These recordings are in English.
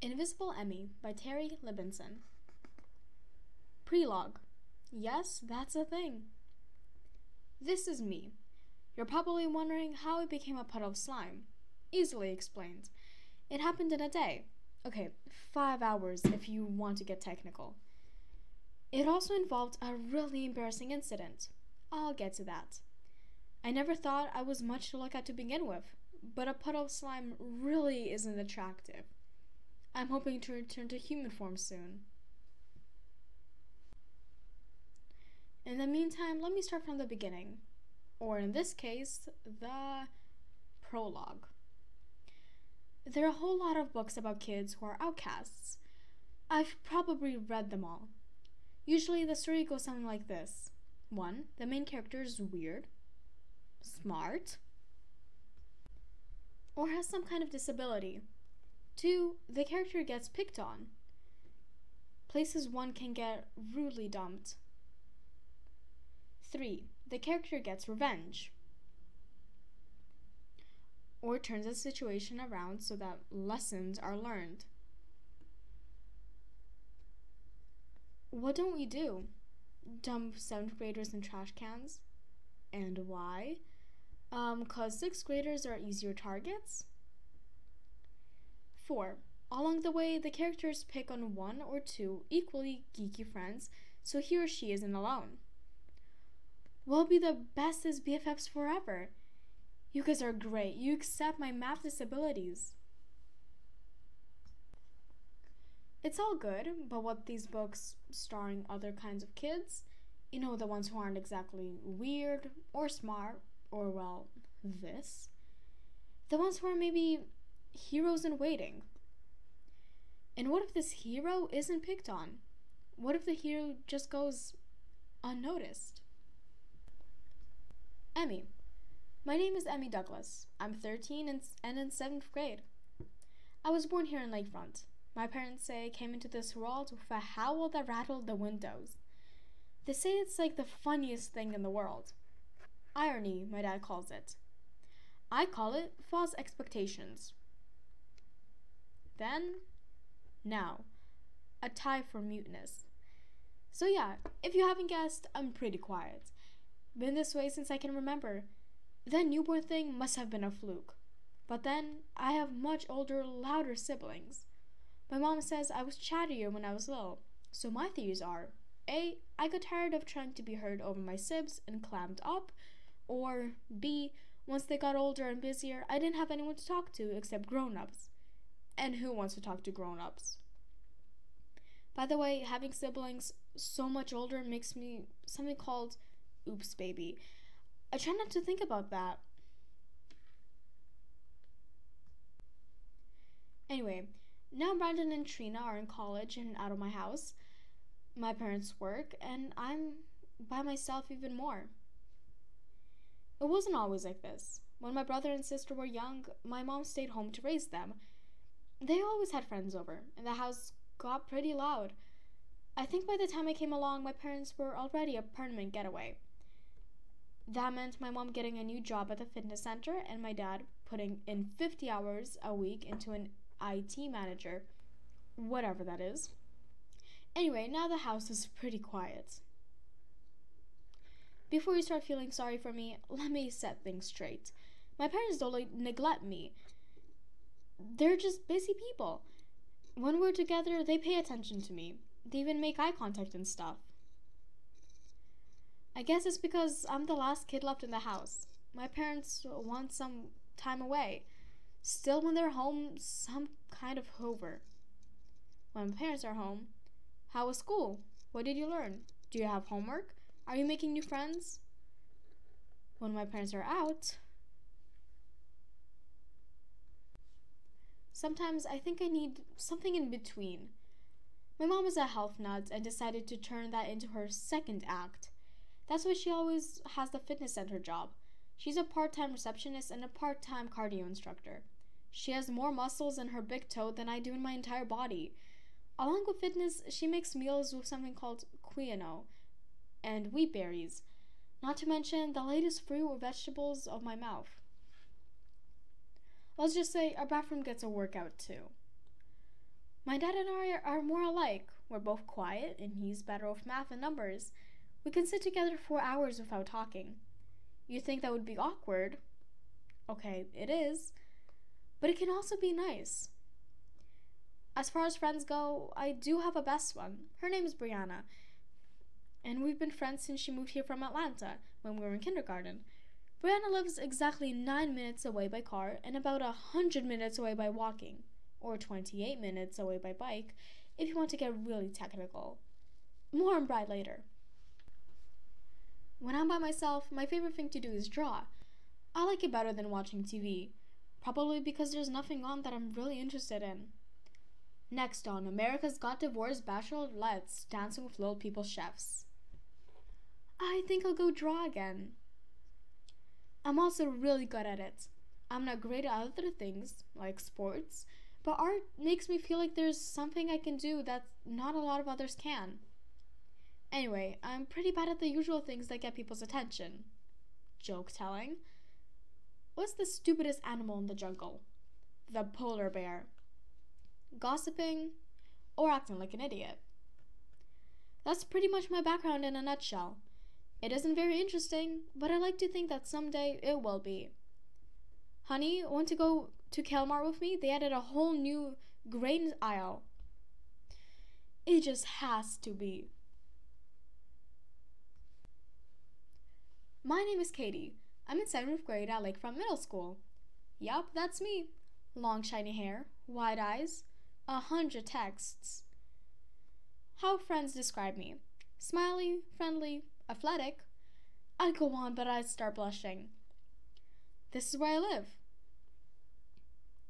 Invisible Emmie by Terry Libinson. Prelogue. Yes, that's a thing. This is me. You're probably wondering how I became a puddle of slime. Easily explained. It happened in a day. Okay, 5 hours if you want to get technical. It also involved a really embarrassing incident. I'll get to that. I never thought I was much to look at to begin with, but a puddle of slime really isn't attractive. I'm hoping to return to human form soon. In the meantime, let me start from the beginning, or in this case, the prologue. There are a whole lot of books about kids who are outcasts. I've probably read them all. Usually the story goes something like this. 1. The main character is weird, smart, or has some kind of disability. 2. The character gets picked on. Places one can get rudely dumped. 3. The character gets revenge, or turns the situation around so that lessons are learned. What don't we do? Dump 7th graders in trash cans? And why? 'Cause 6th graders are easier targets? 4. Along the way, the characters pick on 1 or 2 equally geeky friends so he or she isn't alone. We'll be the bestest BFFs forever. You guys are great. You accept my math disabilities. It's all good, but what these books starring other kinds of kids, the ones who aren't exactly weird or smart or, well, this. The ones who are maybe heroes in waiting. And what if this hero isn't picked on? What if the hero just goes unnoticed? Emmie. My name is Emmie Douglas. I'm 13 and in 7th grade. I was born here in Lakefront. My parents say I came into this world with a howl that rattled the windows. They say it's like the funniest thing in the world. Irony, my dad calls it. I call it false expectations. Then, now, a tie for muteness. So yeah, if you haven't guessed, I'm pretty quiet. Been this way since I can remember. That newborn thing must have been a fluke. But then, I have much older, louder siblings. My mom says I was chattier when I was little, so my theories are A. I got tired of trying to be heard over my sibs and clammed up, or B. Once they got older and busier, I didn't have anyone to talk to except grown-ups. And who wants to talk to grown-ups? By the way, having siblings so much older makes me something called oops baby. I try not to think about that. Anyway, now Brandon and Trina are in college and out of my house. My parents work, and I'm by myself even more. It wasn't always like this. When my brother and sister were young, my mom stayed home to raise them. They always had friends over, and the house got pretty loud. I think by the time I came along, my parents were already a permanent getaway. That meant my mom getting a new job at the fitness center and my dad putting in 50 hours a week into an IT manager, whatever that is. Anyway, now the house is pretty quiet. Before you start feeling sorry for me, let me set things straight. My parents don't neglect me. They're just busy people. When we're together, they pay attention to me. They even make eye contact and stuff. I guess it's because I'm the last kid left in the house. My parents want some time away. Still, when they're home, some kind of hover. When my parents are home, how was school? What did you learn? Do you have homework? Are you making new friends? When my parents are out, sometimes I think I need something in between. My mom is a health nut and decided to turn that into her second act. That's why she always has the fitness center job. She's a part-time receptionist and a part-time cardio instructor. She has more muscles in her big toe than I do in my entire body. Along with fitness, she makes meals with something called quinoa and wheat berries, not to mention the latest fruit or vegetables of my mouth. Let's just say our bathroom gets a workout too. My dad and I are more alike. We're both quiet, and he's better with math and numbers. We can sit together for hours without talking. You think that would be awkward? Okay, it is. But it can also be nice. As far as friends go, I do have a best one. Her name is Brianna. And we've been friends since she moved here from Atlanta when we were in kindergarten. Brianna lives exactly 9 minutes away by car and about 100 minutes away by walking, or 28 minutes away by bike if you want to get really technical. More on Bride later. When I'm by myself, my favorite thing to do is draw. I like it better than watching TV, probably because there's nothing on that I'm really interested in. Next on America's Got Divorced Bachelorettes Dancing with Little People Chefs. I think I'll go draw again. I'm also really good at it. I'm not great at other things, like sports, but art makes me feel like there's something I can do that not a lot of others can. Anyway, I'm pretty bad at the usual things that get people's attention. Joke telling. What's the stupidest animal in the jungle? The polar bear. Gossiping, or acting like an idiot. That's pretty much my background in a nutshell. It isn't very interesting, but I like to think that someday it will be. Honey, want to go to Kelmar with me? They added a whole new grain aisle. It just has to be. My name is Katie. I'm in 7th grade at Lakefront Middle School. Yup, that's me. Long shiny hair, wide eyes, 100 texts. How friends describe me. Smiley, friendly, athletic. I'd go on, but I'd start blushing. This is where I live.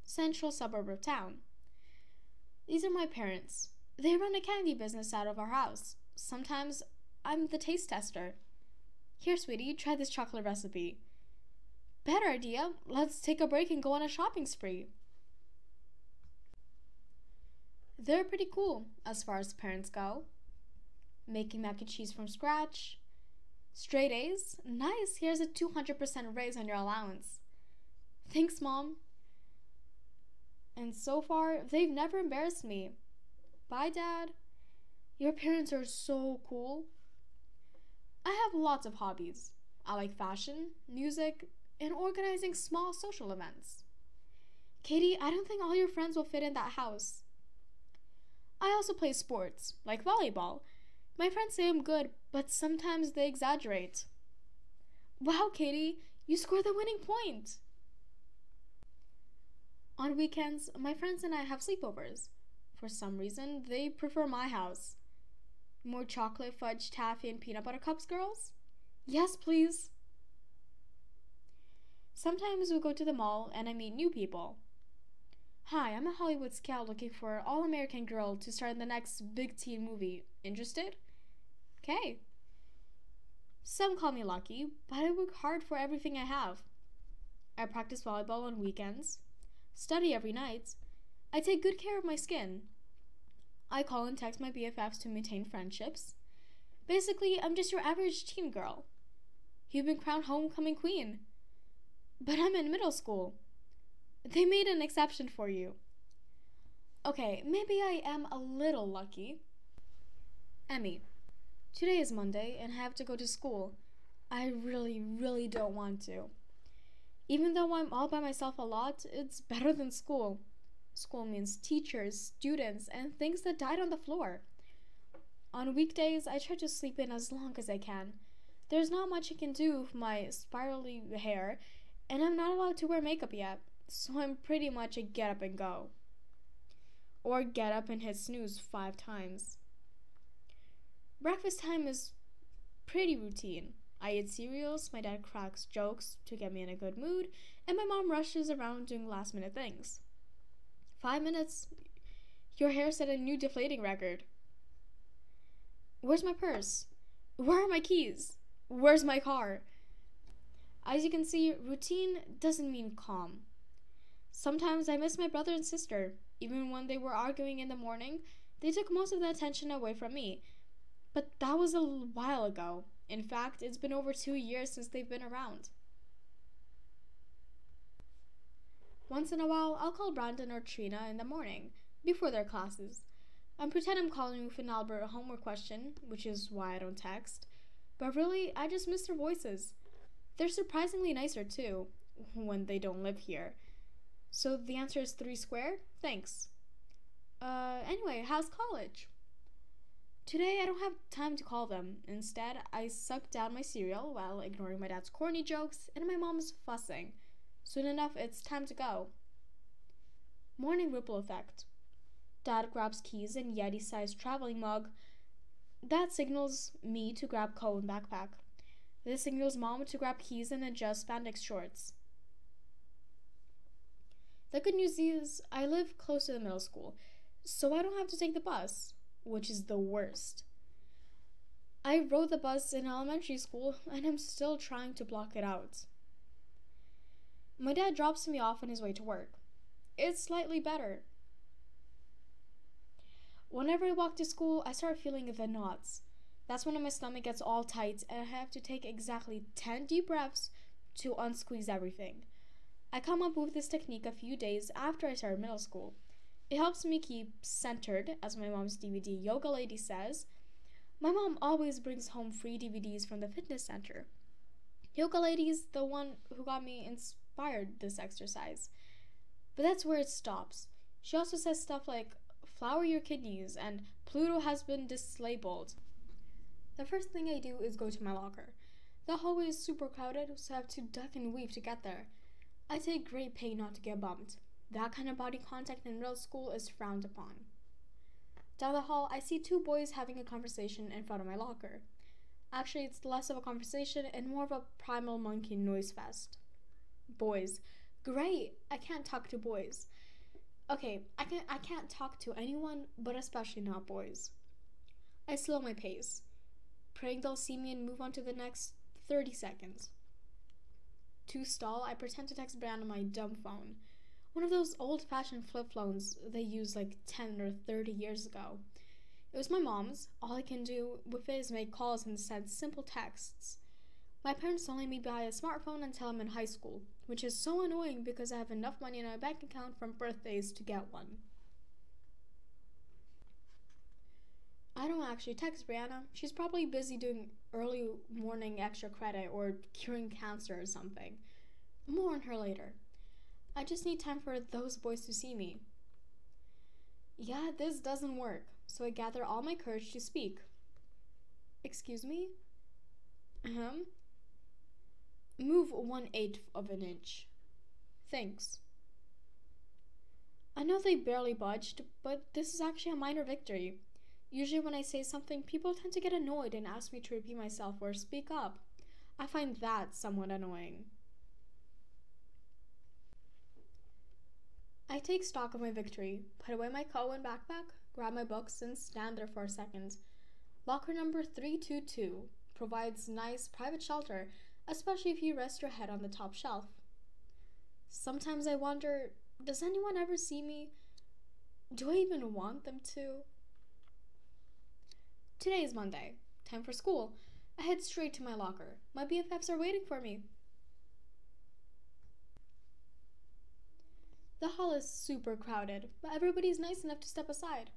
Central suburb of town. These are my parents. They run a candy business out of our house. Sometimes I'm the taste tester. Here, sweetie, try this chocolate recipe. Better idea. Let's take a break and go on a shopping spree. They're pretty cool as far as parents go. Making mac and cheese from scratch. Straight A's? Nice, here's a 200% raise on your allowance. Thanks, Mom. And so far, they've never embarrassed me. Bye, Dad. Your parents are so cool. I have lots of hobbies. I like fashion, music, and organizing small social events. Katie, I don't think all your friends will fit in that house. I also play sports, like volleyball. My friends say I'm good, but sometimes they exaggerate. Wow, Katie, you scored the winning point. On weekends, my friends and I have sleepovers. For some reason, they prefer my house. More chocolate, fudge, taffy, and peanut butter cups, girls? Yes, please. Sometimes we go to the mall and I meet new people. Hi, I'm a Hollywood scout looking for an all-American girl to star in the next big teen movie. Interested? Okay. Some call me lucky, but I work hard for everything I have. I practice volleyball on weekends, study every night. I take good care of my skin. I call and text my BFFs to maintain friendships. Basically, I'm just your average teen girl. You've been crowned homecoming queen. But I'm in middle school. They made an exception for you. Okay, maybe I am a little lucky. Emmie, today is Monday and I have to go to school. I really don't want to. Even though I'm all by myself a lot, it's better than school. School means teachers, students, and things that died on the floor. On weekdays, I try to sleep in as long as I can. There's not much I can do with my spirally hair, and I'm not allowed to wear makeup yet, so I'm pretty much a get up and go. Or get up and hit snooze 5 times. Breakfast time is pretty routine. I eat cereals, my dad cracks jokes to get me in a good mood, and my mom rushes around doing last-minute things. 5 minutes, your hair set a new deflating record. Where's my purse? Where are my keys? Where's my car? As you can see, routine doesn't mean calm. Sometimes I miss my brother and sister. Even when they were arguing in the morning, they took most of the attention away from me. But that was a while ago. In fact, it's been over 2 years since they've been around. Once in a while, I'll call Brandon or Trina in the morning. before their classes. I pretend I'm calling with an Albert homework question, which is why I don't text. But really, I just miss their voices. They're surprisingly nicer too, when they don't live here. So the answer is 3 squared? Thanks. Anyway, how's college? Today I don't have time to call them. Instead, I sucked down my cereal while ignoring my dad's corny jokes and my mom's fussing. Soon enough, it's time to go. Morning ripple effect. Dad grabs keys and Yeti-sized traveling mug. That signals me to grab coat and backpack. This signals Mom to grab keys and adjust spandex shorts. The good news is I live close to the middle school, so I don't have to take the bus, which is the worst. I rode the bus in elementary school and I'm still trying to block it out. My dad drops me off on his way to work. It's slightly better. Whenever I walk to school, I start feeling the knots. That's when my stomach gets all tight and I have to take exactly 10 deep breaths to unsqueeze everything. I come up with this technique a few days after I started middle school. It helps me keep centered, as my mom's DVD yoga lady says. My mom always brings home free DVDs from the fitness center. Yoga lady's the one who got me inspired this exercise. But that's where it stops. She also says stuff like, flower your kidneys and Pluto has been dislabeled. The first thing I do is go to my locker. The hallway is super crowded, so I have to duck and weave to get there. I take great pain not to get bumped. That kind of body contact in middle school is frowned upon. Down the hall, I see 2 boys having a conversation in front of my locker. Actually, it's less of a conversation and more of a primal monkey noise fest. Boys. Great! I can't talk to boys. Okay, I can't talk to anyone, but especially not boys. I slow my pace, praying they'll see me and move on to the next 30 seconds. To stall, I pretend to text Brian on my dumb phone. One of those old-fashioned flip phones they used like 10 or 30 years ago. It was my mom's. All I can do with it is make calls and send simple texts. My parents don't let me buy a smartphone until I'm in high school, which is so annoying because I have enough money in my bank account from birthdays to get one. I don't actually text Brianna. She's probably busy doing early morning extra credit or curing cancer or something. More on her later. I just need time for those boys to see me. Yeah, this doesn't work, so I gather all my courage to speak. Excuse me? Move 1/8 of an inch. Thanks. I know they barely budged, but this is actually a minor victory. Usually when I say something, people tend to get annoyed and ask me to repeat myself or speak up. I find that somewhat annoying. I take stock of my victory, put away my coat and backpack, grab my books, and stand there for a second. Locker number 322 provides nice private shelter, especially if you rest your head on the top shelf. Sometimes I wonder, does anyone ever see me? Do I even want them to? Today is Monday. Time for school. I head straight to my locker. My BFFs are waiting for me. The hall is super crowded, but everybody's nice enough to step aside.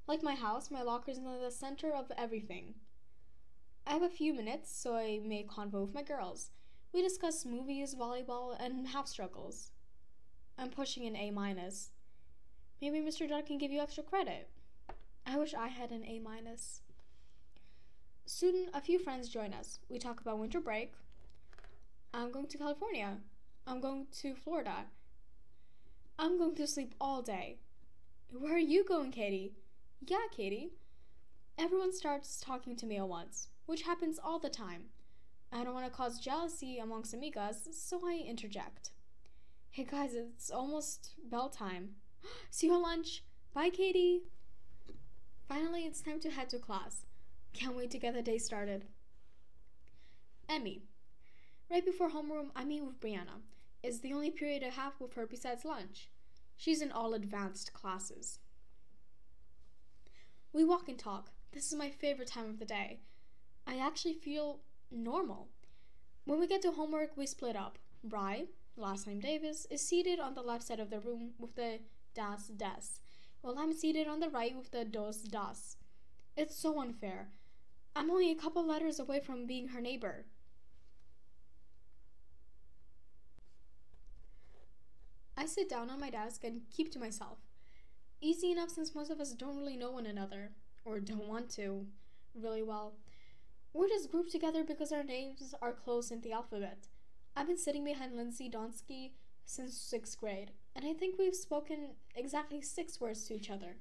Like my house, my locker is in the center of everything. I have a few minutes, so I make convo with my girls. We discuss movies, volleyball, and half struggles. I'm pushing an A-. Maybe Mr. Duck can give you extra credit. I wish I had an A-. Soon, a few friends join us. We talk about winter break. I'm going to California. I'm going to Florida. I'm going to sleep all day. Where are you going, Katie? Yeah, Katie. Everyone starts talking to me at once, which happens all the time. I don't want to cause jealousy amongst amigas, so I interject. Hey guys, it's almost bell time. See you at lunch. Bye, Katie. Finally, it's time to head to class. Can't wait to get the day started. Emmie. Right before homeroom, I meet with Brianna. It's the only period I have with her besides lunch. She's in all advanced classes. We walk and talk. This is my favorite time of the day. I actually feel normal. When we get to homework, we split up. Bri, last name Davis, is seated on the left side of the room with the Das desk. while I'm seated on the right with the dos das. It's so unfair. I'm only a couple letters away from being her neighbor. I sit down on my desk and keep to myself. Easy enough since most of us don't really know one another, or don't want to, really well. We're just grouped together because our names are close in the alphabet. I've been sitting behind Lindsay Donsky since 6th grade, and I think we've spoken exactly 6 words to each other.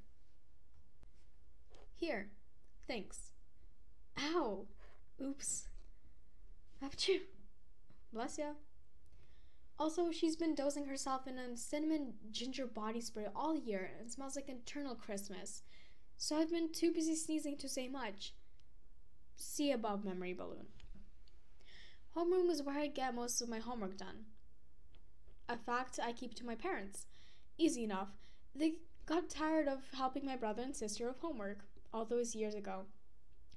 Here. Thanks. Ow. Oops. Achoo. Bless ya. Also, she's been dosing herself in a cinnamon ginger body spray all year and smells like eternal Christmas. So I've been too busy sneezing to say much. See above memory balloon. Homeroom is where I get most of my homework done. A fact I keep to my parents. Easy enough. They got tired of helping my brother and sister with homework all those years ago.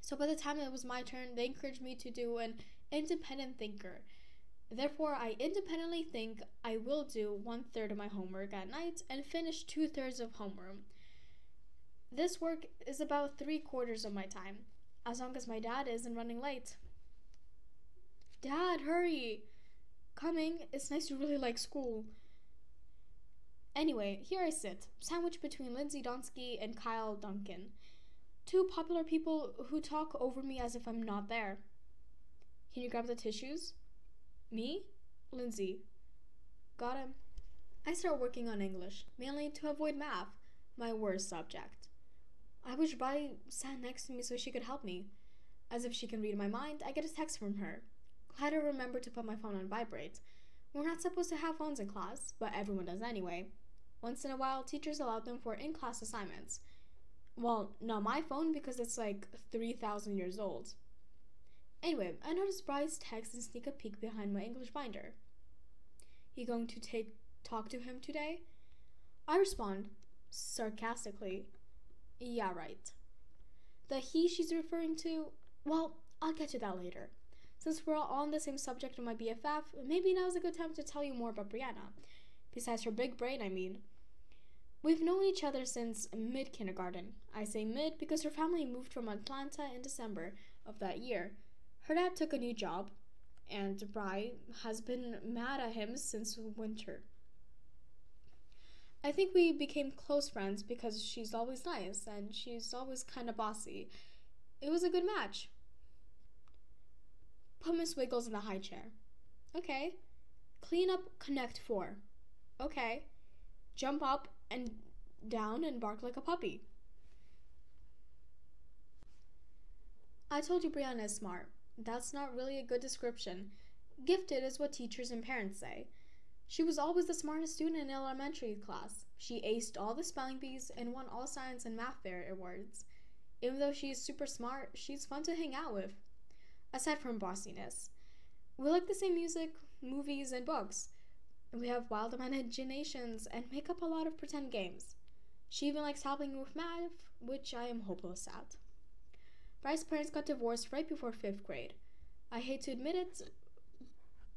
So by the time it was my turn, they encouraged me to do an independent thinker. Therefore, I independently think I will do 1/3 of my homework at night and finish 2/3 of homeroom. This work is about 3/4 of my time, as long as my dad isn't running late. Dad, hurry! Coming. It's nice you really like school. Anyway, here I sit, sandwiched between Lindsay Donsky and Kyle Duncan. 2 popular people who talk over me as if I'm not there. Can you grab the tissues? Me? Lindsay. Got him. I start working on English, mainly to avoid math, my worst subject. I wish Bri sat next to me so she could help me. As if she can read my mind, I get a text from her. Glad I remembered to put my phone on vibrate. We're not supposed to have phones in class, but everyone does anyway. Once in a while, teachers allow them for in-class assignments. Well, not my phone because it's like 3,000 years old. Anyway, I notice Bri's text and sneak a peek behind my English binder. You going to talk to him today? I respond, sarcastically, yeah, right. The he she's referring to, well, I'll get to that later. Since we're all on the same subject of my BFF, maybe now's a good time to tell you more about Brianna. Besides her big brain, I mean. We've known each other since mid-kindergarten. I say mid because her family moved from Atlanta in December of that year. Her dad took a new job, and Bri has been mad at him since winter. I think we became close friends because she's always nice, and she's always kind of bossy. It was a good match. Put Miss Wiggles in the high chair. Okay. Clean up Connect 4. Okay. Jump up and down and bark like a puppy. I told you Brianna is smart. That's not really a good description. Gifted is what teachers and parents say. She was always the smartest student in elementary class. She aced all the spelling bees and won all science and math fair awards. Even though she is super smart, she's fun to hang out with. Aside from bossiness, we like the same music, movies, and books. We have wild imaginations and make up a lot of pretend games. She even likes helping with math, which I am hopeless at. Bryce's parents got divorced right before 5th grade. I hate to admit it,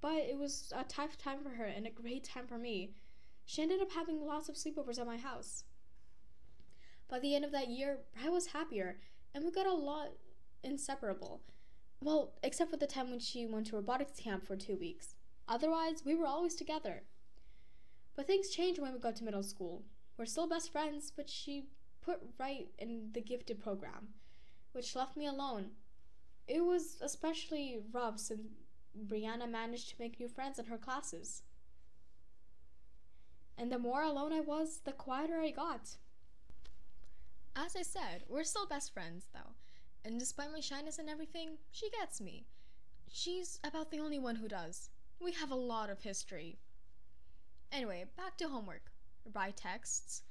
but it was a tough time for her and a great time for me. She ended up having lots of sleepovers at my house. By the end of that year, Bry was happier, and we got a lot inseparable. Well, except for the time when she went to robotics camp for 2 weeks. Otherwise, we were always together. But things changed when we got to middle school. We're still best friends, but she put right in the gifted program, which left me alone. It was especially rough since Brianna managed to make new friends in her classes. And the more alone I was, the quieter I got. As I said, we're still best friends, though. And despite my shyness and everything, she gets me. She's about the only one who does. We have a lot of history. Anyway, back to homework. Bri texts,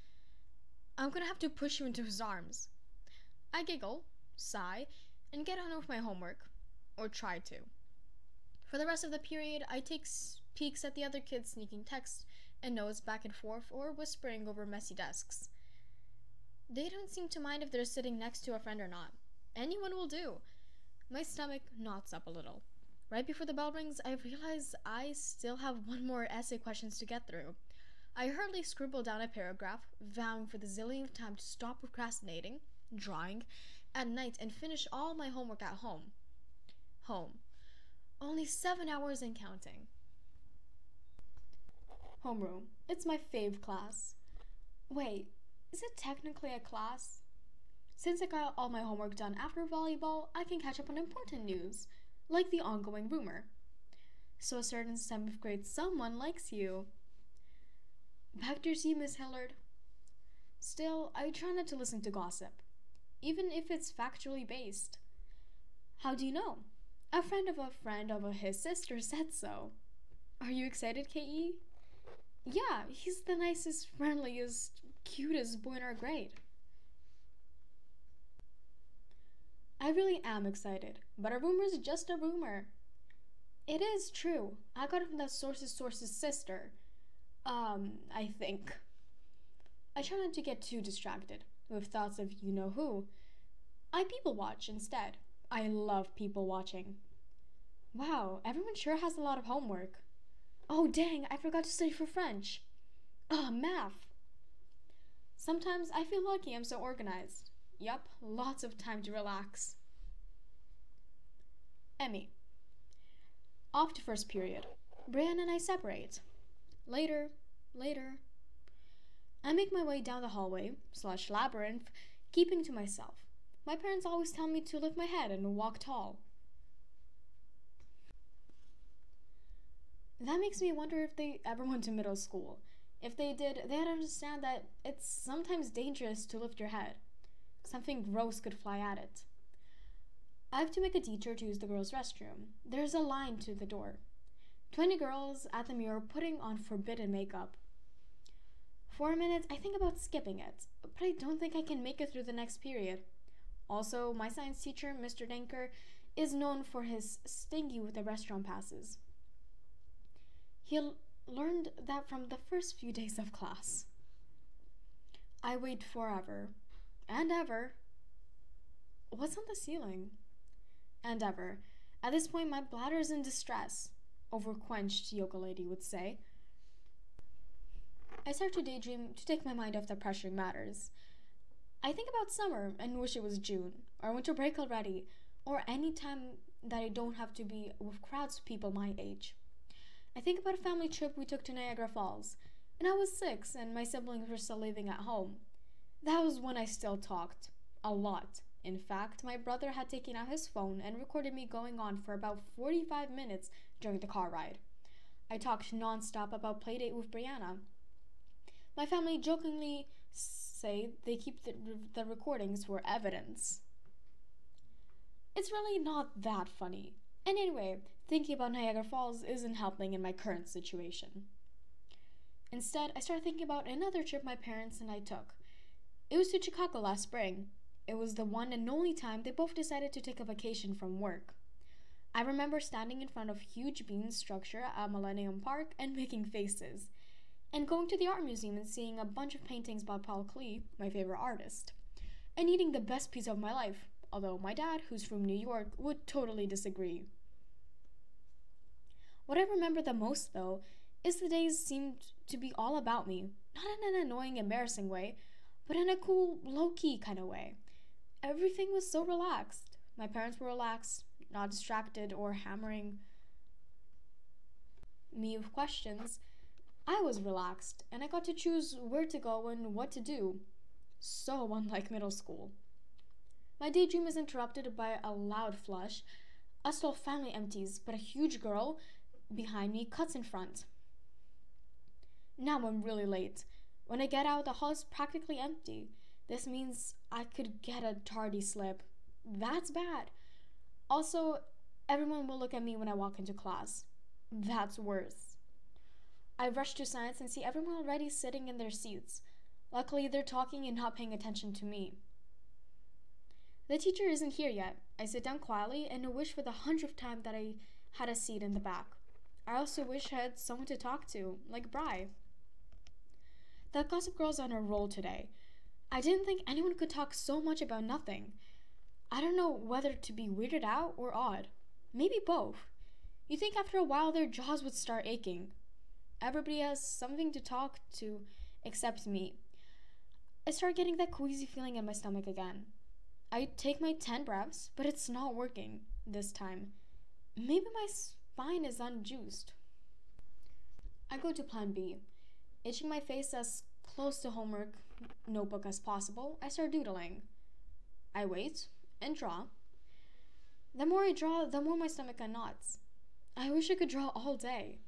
I'm gonna have to push you into his arms. I giggle, sigh, and get on with my homework. Or try to. For the rest of the period, I take peeks at the other kids sneaking texts and notes back and forth or whispering over messy desks. They don't seem to mind if they're sitting next to a friend or not. Anyone will do. My stomach knots up a little. Right before the bell rings, I realize I still have one more essay questions to get through. I hurriedly scribbled down a paragraph, vowing for the zillionth time to stop procrastinating, drawing, at night and finish all my homework at home. Home. Only 7 hours and counting. Homeroom. It's my fave class. Wait, is it technically a class? Since I got all my homework done after volleyball, I can catch up on important news, like the ongoing rumor. So a certain 7th grade someone likes you. Back to you, Miss Hillard. Still, I try not to listen to gossip, even if it's factually based. How do you know? A friend of his sister said so. Are you excited, K.E.? Yeah, he's the nicest, friendliest, cutest boy in our grade. I really am excited, but a rumor's just a rumor. It is true. I got it from that source's sister. I think. I try not to get too distracted with thoughts of you-know-who. I people watch instead. I love people watching. Wow, everyone sure has a lot of homework. Oh dang, I forgot to study for French. Math. Sometimes I feel lucky I'm so organized. Yup, lots of time to relax. Emmie. Off to first period. Brian and I separate. Later. I make my way down the hallway / labyrinth, keeping to myself. My parents always tell me to lift my head and walk tall. That makes me wonder if they ever went to middle school. If they did, they'd understand that it's sometimes dangerous to lift your head. Something gross could fly at it. I have to make a detour to use the girls' restroom. There's a line to the door. 20 girls at the mirror putting on forbidden makeup. For a minute, I think about skipping it, but I don't think I can make it through the next period. Also, my science teacher, Mr. Denker, is known for his stingy with the restaurant passes. He learned that from the first few days of class. I wait forever. And ever. What's on the ceiling? And ever. At this point, my bladder is in distress. Overquenched, yoga lady would say. I start to daydream to take my mind off the pressuring matters. I think about summer and wish it was June, or winter break already, or any time that I don't have to be with crowds of people my age. I think about a family trip we took to Niagara Falls, and I was 6 and my siblings were still living at home. That was when I still talked. A lot. In fact, my brother had taken out his phone and recorded me going on for about 45 minutes during the car ride. I talked nonstop about Playdate with Brianna. My family jokingly say they keep the recordings for evidence. It's really not that funny. And anyway, thinking about Niagara Falls isn't helping in my current situation. Instead, I started thinking about another trip my parents and I took. It was to Chicago last spring. It was the one and only time they both decided to take a vacation from work. I remember standing in front of a huge beam structure at Millennium Park and making faces, and going to the art museum and seeing a bunch of paintings by Paul Klee, my favorite artist, and eating the best pizza of my life, although my dad, who's from New York, would totally disagree. What I remember the most, though, is the days seemed to be all about me, not in an annoying, embarrassing way, but in a cool, low-key kind of way. Everything was so relaxed. My parents were relaxed, not distracted or hammering me with questions. I was relaxed, and I got to choose where to go and what to do. So unlike middle school. My daydream is interrupted by a loud flush. Us whole family empties, but a huge girl behind me cuts in front. Now I'm really late. When I get out, the hall is practically empty. This means I could get a tardy slip. That's bad. Also, everyone will look at me when I walk into class. That's worse. I rush to science and see everyone already sitting in their seats. Luckily, they're talking and not paying attention to me. The teacher isn't here yet. I sit down quietly and wish for the 100th time that I had a seat in the back. I also wish I had someone to talk to, like Bri. The Gossip Girl's on a roll today. I didn't think anyone could talk so much about nothing. I don't know whether to be weirded out or awed. Maybe both. You think after a while their jaws would start aching. Everybody has something to talk to except me. I start getting that queasy feeling in my stomach again. I take my 10 breaths, but it's not working this time. Maybe my spine is unjuiced. I go to plan B. Itching my face as close to homework notebook as possible, I start doodling. I wait and draw. The more I draw, the more my stomach knots. I wish I could draw all day.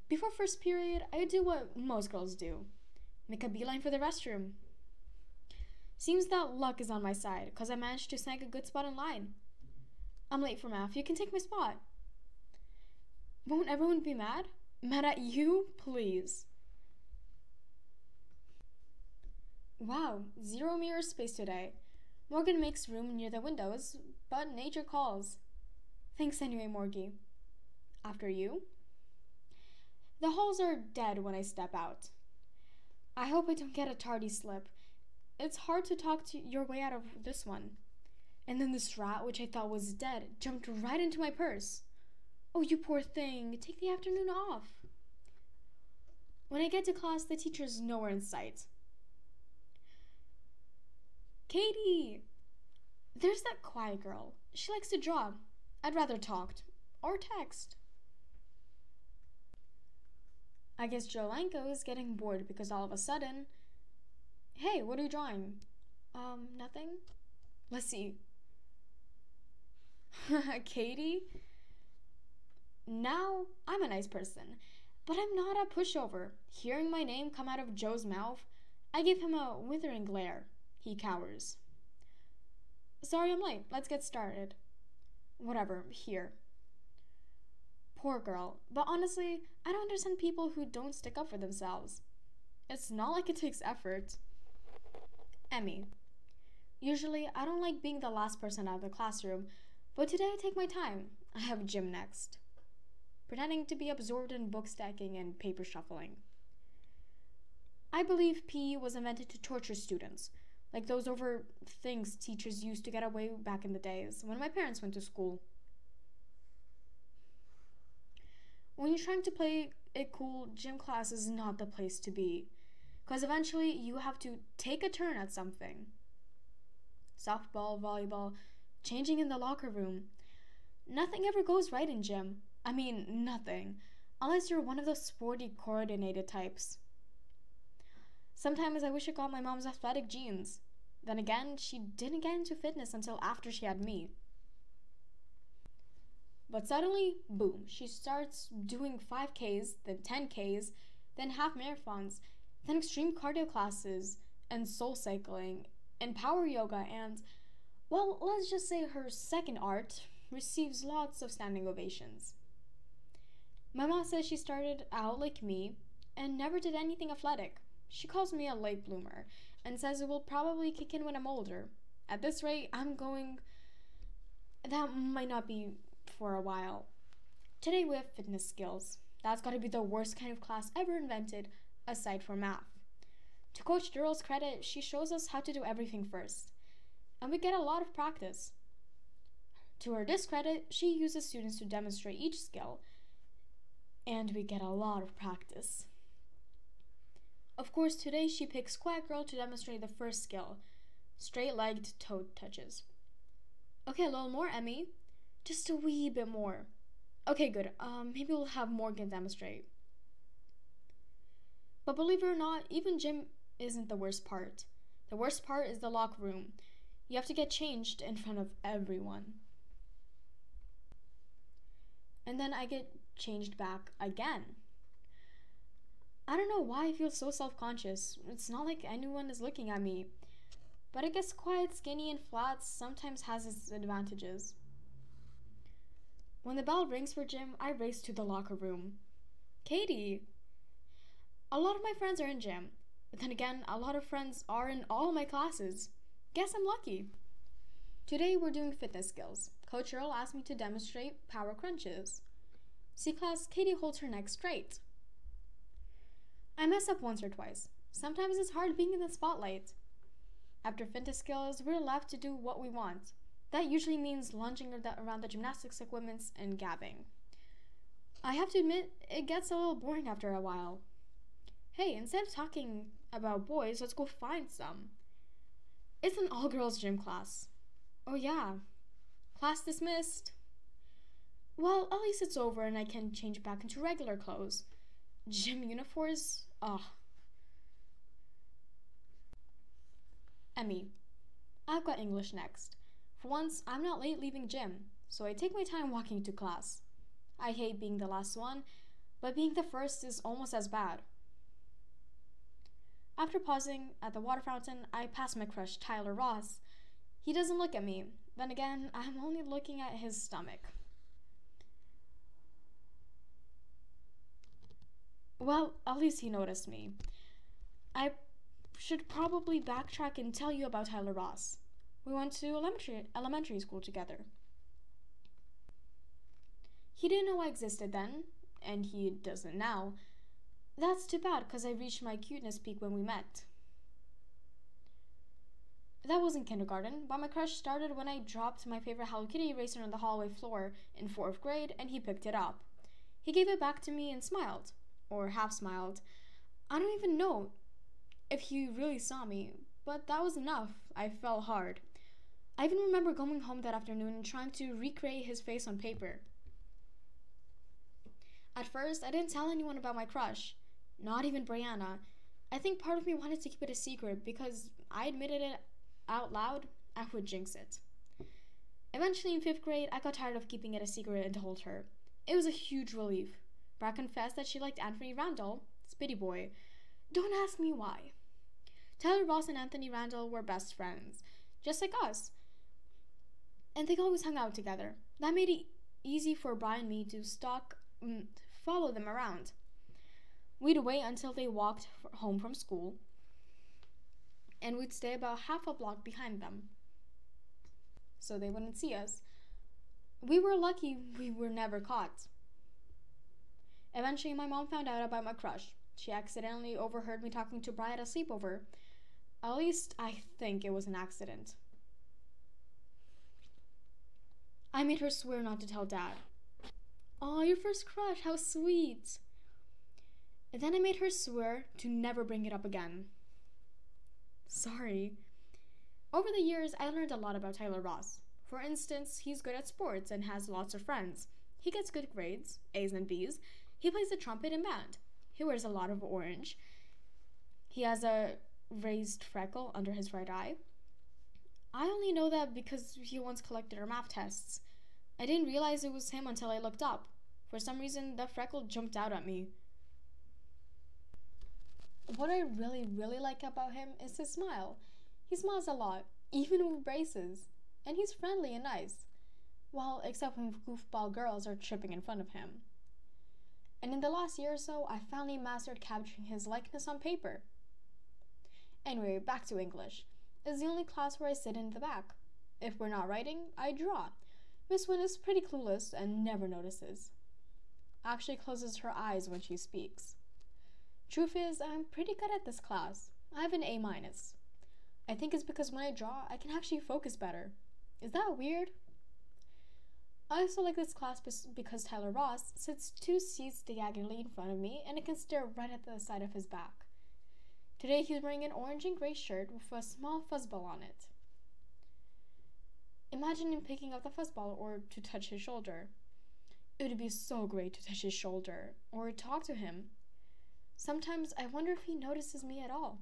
Before first period, I do what most girls do. Make a beeline for the restroom. Seems that luck is on my side, cause I managed to snag a good spot in line. I'm late for math, you can take my spot. Won't everyone be mad? Mad at you? Please. Wow, zero mirror space today. Morgan makes room near the windows, but nature calls. Thanks anyway, Morgie. After you? The halls are dead when I step out. I hope I don't get a tardy slip. It's hard to talk to your way out of this one. And then this rat, which I thought was dead, jumped right into my purse. Oh, you poor thing. Take the afternoon off. When I get to class, the teacher's nowhere in sight. Katie! There's that quiet girl. She likes to draw. I'd rather talk or text. I guess Jolanko is getting bored because all of a sudden... Hey, what are you drawing? Nothing? Let's see. Katie? Now, I'm a nice person, but I'm not a pushover. Hearing my name come out of Joe's mouth, I give him a withering glare. He cowers. Sorry I'm late. Let's get started. Whatever, here. Poor girl, but honestly, I don't understand people who don't stick up for themselves. It's not like it takes effort. Emmie. Usually, I don't like being the last person out of the classroom, but today I take my time. I have gym next. Pretending to be absorbed in book stacking and paper shuffling. I believe PE was invented to torture students, like those over things teachers used to get away back in the days when my parents went to school. When you're trying to play it cool, gym class is not the place to be, because eventually you have to take a turn at something. Softball, volleyball, changing in the locker room. Nothing ever goes right in gym. I mean, nothing, unless you're one of those sporty, coordinated types. Sometimes I wish I got my mom's athletic genes. Then again, she didn't get into fitness until after she had me. But suddenly, boom, she starts doing 5Ks, then 10Ks, then half marathons, then extreme cardio classes, and soul cycling, and power yoga, and, well, let's just say her second art receives lots of standing ovations. My mom says she started out like me and never did anything athletic. She calls me a late bloomer and says it will probably kick in when I'm older. At this rate, that might not be for a while. Today we have fitness skills. That's gotta be the worst kind of class ever invented, aside from math. To Coach Durrell's credit, she shows us how to do everything first. And we get a lot of practice. To her discredit, she uses students to demonstrate each skill, and we get a lot of practice. Of course, today she picks Quiet Girl to demonstrate the first skill, straight-legged toe touches. Okay, a little more, Emmie. Just a wee bit more. Okay, good. Maybe we'll have Morgan demonstrate. But believe it or not, even gym isn't the worst part. The worst part is the locker room. You have to get changed in front of everyone. And then I get changed back again. I don't know why I feel so self-conscious. It's not like anyone is looking at me. But I guess quiet, skinny, and flat sometimes has its advantages. When the bell rings for gym, I race to the locker room. Katie! A lot of my friends are in gym. But then again, a lot of friends are in all my classes. Guess I'm lucky. Today we're doing fitness skills. Coach Earl asked me to demonstrate power crunches. C-class, Katie holds her neck straight. I mess up once or twice. Sometimes it's hard being in the spotlight. After fitness skills, we're left to do what we want. That usually means lunging around the gymnastics equipment and gabbing. I have to admit, it gets a little boring after a while. Hey, instead of talking about boys, let's go find some. It's an all-girls gym class. Oh yeah, class dismissed. Well, at least it's over and I can change back into regular clothes. Gym uniforms? Ugh. Emmie, I've got English next. For once, I'm not late leaving gym, so I take my time walking to class. I hate being the last one, but being the first is almost as bad. After pausing at the water fountain, I pass my crush, Tyler Ross. He doesn't look at me. Then again, I'm only looking at his stomach. Well, at least he noticed me. I should probably backtrack and tell you about Tyler Ross. We went to elementary school together. He didn't know I existed then, and he doesn't now. That's too bad, because I reached my cuteness peak when we met. That was in kindergarten, but my crush started when I dropped my favorite Hello Kitty eraser on the hallway floor in 4th grade, and he picked it up. He gave it back to me and smiled. Or half smiled. I don't even know if he really saw me, but that was enough. I fell hard. I even remember going home that afternoon and trying to recreate his face on paper. At first, I didn't tell anyone about my crush, not even Brianna. I think part of me wanted to keep it a secret because I admitted it out loud, I would jinx it. Eventually in 5th grade, I got tired of keeping it a secret and told her. It was a huge relief. Brad confessed that she liked Anthony Randall, Spitty Boy. Don't ask me why. Tyler Ross and Anthony Randall were best friends, just like us. And they always hung out together. That made it easy for Brian and me to follow them around. We'd wait until they walked home from school, and we'd stay about half a block behind them, so they wouldn't see us. We were lucky we were never caught. Eventually, my mom found out about my crush. She accidentally overheard me talking to Brian at a sleepover. At least, I think it was an accident. I made her swear not to tell Dad. Aw, your first crush, how sweet. And then I made her swear to never bring it up again. Sorry. Over the years, I learned a lot about Tyler Ross. For instance, he's good at sports and has lots of friends. He gets good grades, A's and B's. He plays the trumpet in band. He wears a lot of orange. He has a raised freckle under his right eye. I only know that because he once collected our math tests. I didn't realize it was him until I looked up. For some reason, the freckle jumped out at me. What I really like about him is his smile. He smiles a lot, even with braces. And he's friendly and nice. Well, except when goofball girls are tripping in front of him. And in the last year or so, I finally mastered capturing his likeness on paper. Anyway, back to English. It's the only class where I sit in the back. If we're not writing, I draw. Miss Wynn is pretty clueless and never notices. Actually closes her eyes when she speaks. Truth is, I'm pretty good at this class. I have an A-. I think it's because when I draw, I can actually focus better. Is that weird? I also like this class because Tyler Ross sits 2 seats diagonally in front of me and I can stare right at the side of his back. Today he's wearing an orange and gray shirt with a small fuzzball on it. Imagine him picking up the fuzzball or to touch his shoulder. It would be so great to touch his shoulder or talk to him. Sometimes I wonder if he notices me at all.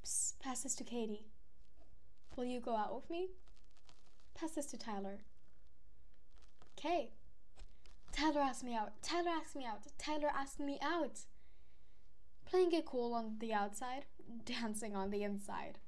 Psst, pass this to Katie. Will you go out with me? Pass this to Tyler. Kay. Tyler asked me out. Tyler asked me out. Tyler asked me out. Playing it cool on the outside, dancing on the inside.